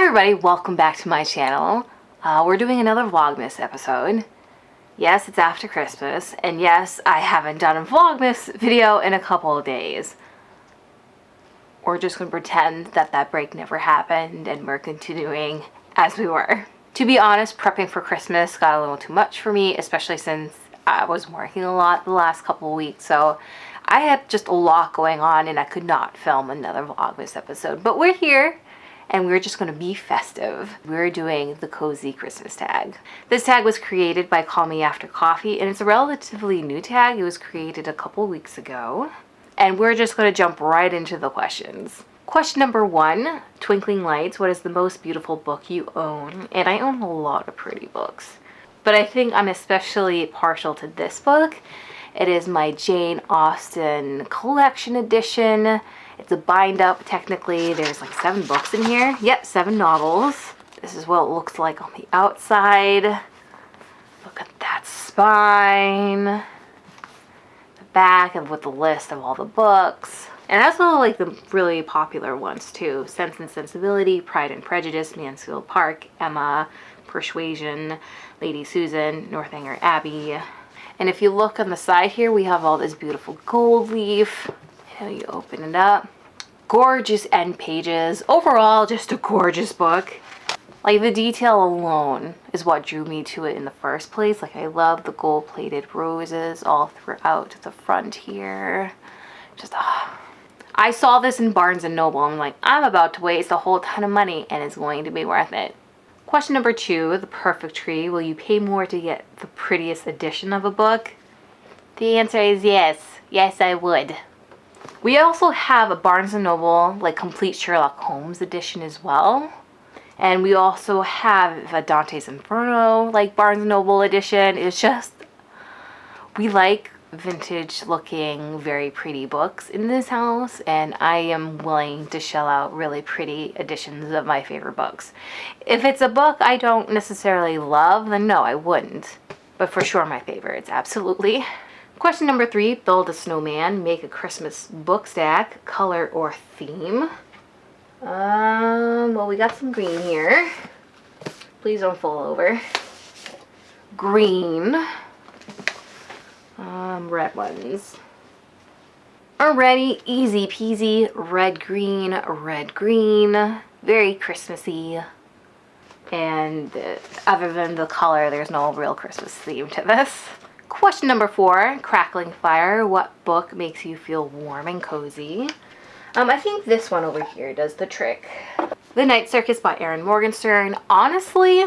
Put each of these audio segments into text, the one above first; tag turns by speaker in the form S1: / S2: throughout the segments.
S1: Hi everybody, welcome back to my channel. We're doing another Vlogmas episode. Yes, it's after Christmas, and yes, I haven't done a Vlogmas video in a couple of days. We're just going to pretend that that break never happened and we're continuing as we were. To be honest, prepping for Christmas got a little too much for me, especially since I was working a lot the last couple of weeks, so I had just a lot going on and I could not film another Vlogmas episode. But we're here, and we're just going to be festive. We're doing the Cozy Christmas tag. This tag was created by Call Me After Coffee, and it's a relatively new tag. It was created a couple weeks ago. And we're just going to jump right into the questions. Question number 1, Twinkling Lights, what is the most beautiful book you own? And I own a lot of pretty books, but I think I'm especially partial to this book. It is my Jane Austen collection edition. It's a bind up technically. There's like 7 books in here. Yep, 7 novels. This is what it looks like on the outside. Look at that spine. The back and with the list of all the books. And also like the really popular ones too. Sense and Sensibility, Pride and Prejudice, Mansfield Park, Emma, Persuasion, Lady Susan, Northanger Abbey. And if you look on the side here, we have all this beautiful gold leaf. You open it up. Gorgeous end pages. Overall, just a gorgeous book. Like, the detail alone is what drew me to it in the first place. Like, I love the gold-plated roses all throughout the front here. Just, I saw this in Barnes & Noble. I'm like, I'm about to waste a whole ton of money, and it's going to be worth it. Question number 2, the perfect tree. Will you pay more to get the prettiest edition of a book? The answer is yes. Yes, I would. We also have a Barnes & Noble, like, complete Sherlock Holmes edition as well. And we also have a Dante's Inferno, like, Barnes & Noble edition. It's just, we like vintage looking, very pretty books in this house. And I am willing to shell out really pretty editions of my favorite books. If it's a book I don't necessarily love, then no, I wouldn't. But for sure my favorites, absolutely. Question number 3, build a snowman, make a Christmas book stack, color or theme. Well, we got some green here. Please don't fall over. Green. Red ones. Alrighty, easy peasy, red, green, very Christmassy. And other than the color, there's no real Christmas theme to this. Question number 4, crackling fire. What book makes you feel warm and cozy? I think this one over here does the trick. The Night Circus by Erin Morgenstern. Honestly,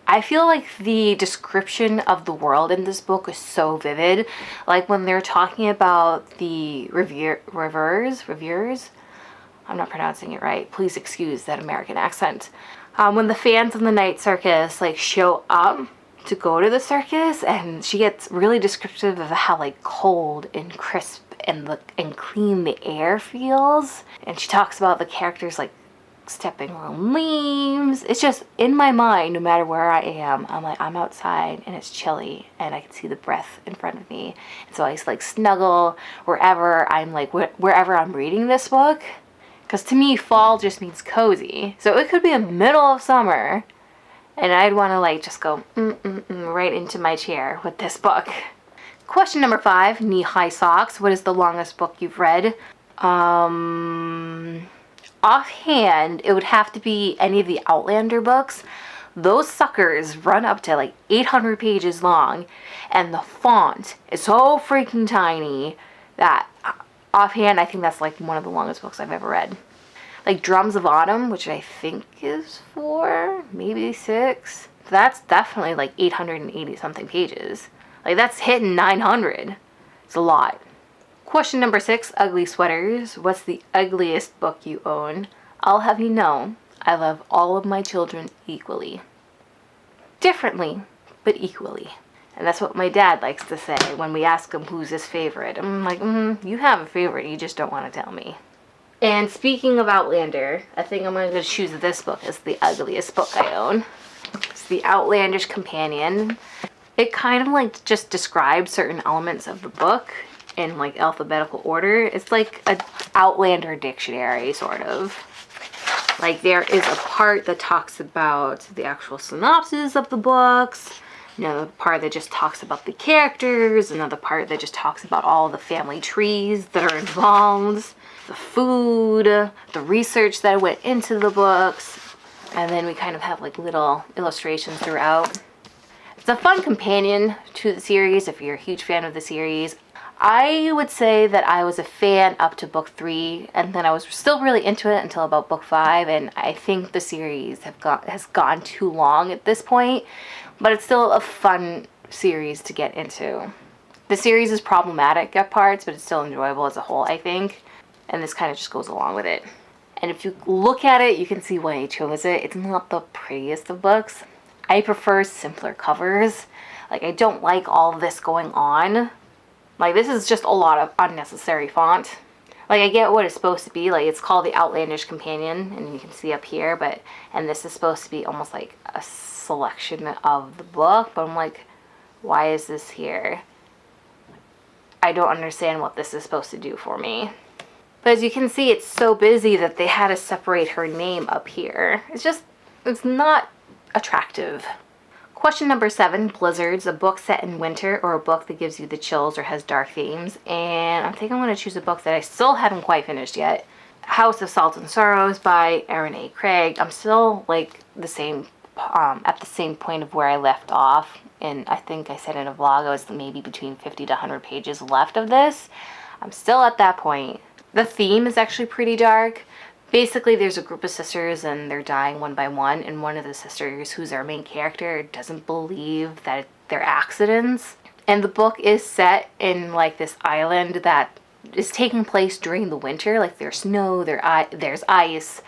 S1: I feel like the description of the world in this book is so vivid. Like when they're talking about the reviewers, I'm not pronouncing it right. Please excuse that American accent. When the fans of the Night Circus like show up to go to the circus, and she gets really descriptive of how like cold and crisp and clean the air feels, and she talks about the characters like stepping on leaves. It's just in my mind, no matter where I am, I'm like, I'm outside and it's chilly and I can see the breath in front of me, and so I just like snuggle wherever I'm like wherever I'm reading this book, because to me fall just means cozy. So it could be the middle of summer and I'd want to like just go right into my chair with this book. Question number 5, knee-high socks. What is the longest book you've read? Offhand, it would have to be any of the Outlander books. Those suckers run up to like 800 pages long, and the font is so freaking tiny that offhand, I think that's like one of the longest books I've ever read. Like Drums of Autumn, which I think is 4, maybe 6. That's definitely like 880 something pages. Like that's hitting 900. It's a lot. Question number 6, ugly sweaters. What's the ugliest book you own? I'll have you know, I love all of my children equally. Differently, but equally. And that's what my dad likes to say when we ask him who's his favorite. I'm like, you have a favorite, you just don't want to tell me. And speaking of Outlander, I think I'm going to choose this book as the ugliest book I own. It's the Outlandish Companion. It kind of like just describes certain elements of the book in like alphabetical order. It's like an Outlander dictionary, sort of. Like, there is a part that talks about the actual synopsis of the books, another part that just talks about the characters, another part that just talks about all the family trees that are involved, the food, the research that went into the books, and then we kind of have like little illustrations throughout. It's a fun companion to the series if you're a huge fan of the series. I would say that I was a fan up to book 3, and then I was still really into it until about book 5, and I think the series has gone too long at this point, but it's still a fun series to get into. The series is problematic at parts, but it's still enjoyable as a whole, I think, and this kind of just goes along with it. And if you look at it, you can see why I chose it. It's not the prettiest of books. I prefer simpler covers. Like, I don't like all of this going on. Like, this is just a lot of unnecessary font. Like, I get what it's supposed to be. Like, it's called the Outlandish Companion, and you can see up here, and this is supposed to be almost like a selection of the book, but I'm like, why is this here? I don't understand what this is supposed to do for me. But as you can see, it's so busy that they had to separate her name up here. It's not attractive. Question number 7, Blizzards, a book set in winter or a book that gives you the chills or has dark themes. And I think I'm going to choose a book that I still haven't quite finished yet. House of Salt and Sorrows by Erin A. Craig. I'm still like at the same point of where I left off. And I think I said in a vlog I was maybe between 50 to 100 pages left of this. I'm still at that point. The theme is actually pretty dark. Basically, there's a group of sisters and they're dying one by one, and one of the sisters, who's our main character, doesn't believe that they're accidents. And the book is set in like this island that is taking place during the winter. Like, there's snow, there's ice.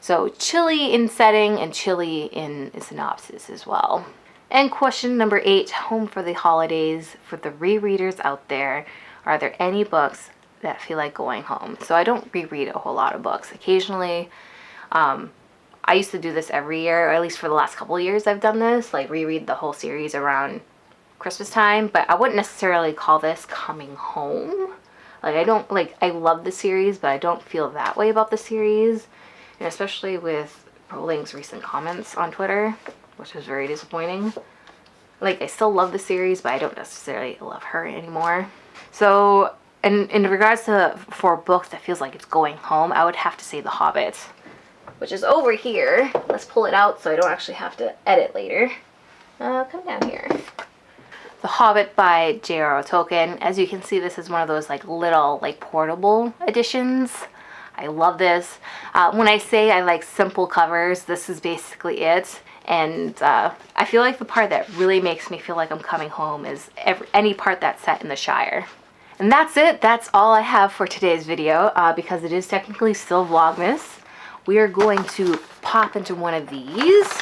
S1: So chilly in setting and chilly in synopsis as well. And question number 8, home for the holidays. For the rereaders out there, are there any books that feel like going home? So I don't reread a whole lot of books. Occasionally, I used to do this every year, or at least for the last couple of years I've done this, like reread the whole series around Christmas time, but I wouldn't necessarily call this coming home. Like, I love the series, but I don't feel that way about the series, and especially with Rowling's recent comments on Twitter, which was very disappointing. Like, I still love the series, but I don't necessarily love her anymore. So, and in regards to for a book that feels like it's going home, I would have to say The Hobbit, which is over here. Let's pull it out so I don't actually have to edit later. Come down here. The Hobbit by J.R.R. Tolkien. As you can see, this is one of those like little like portable editions. I love this. When I say I like simple covers, this is basically it. And I feel like the part that really makes me feel like I'm coming home is any part that's set in the Shire. And that's it. That's all I have for today's video, because it is technically still Vlogmas. We are going to pop into one of these,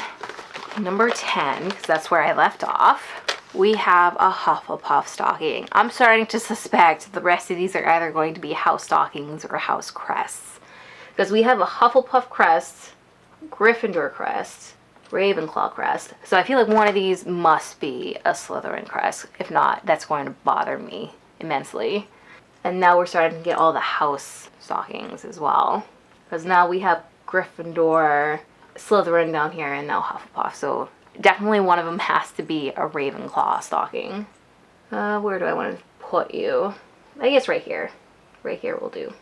S1: number 10, because that's where I left off. We have a Hufflepuff stocking. I'm starting to suspect the rest of these are either going to be house stockings or house crests, because we have a Hufflepuff crest, Gryffindor crest, Ravenclaw crest. So I feel like one of these must be a Slytherin crest. If not, that's going to bother me immensely. And now we're starting to get all the house stockings as well, because now we have Gryffindor, Slytherin down here, and now Hufflepuff. So definitely one of them has to be a Ravenclaw stocking. Where do I want to put you? I guess right here. Right here will do.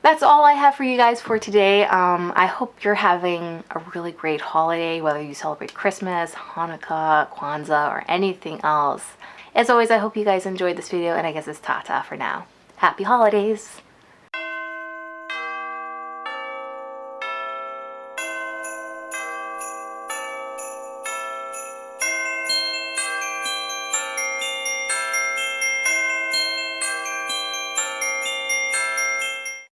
S1: That's all I have for you guys for today. I hope you're having a really great holiday, whether you celebrate Christmas, Hanukkah, Kwanzaa, or anything else. As always, I hope you guys enjoyed this video, and I guess it's ta-ta for now. Happy holidays!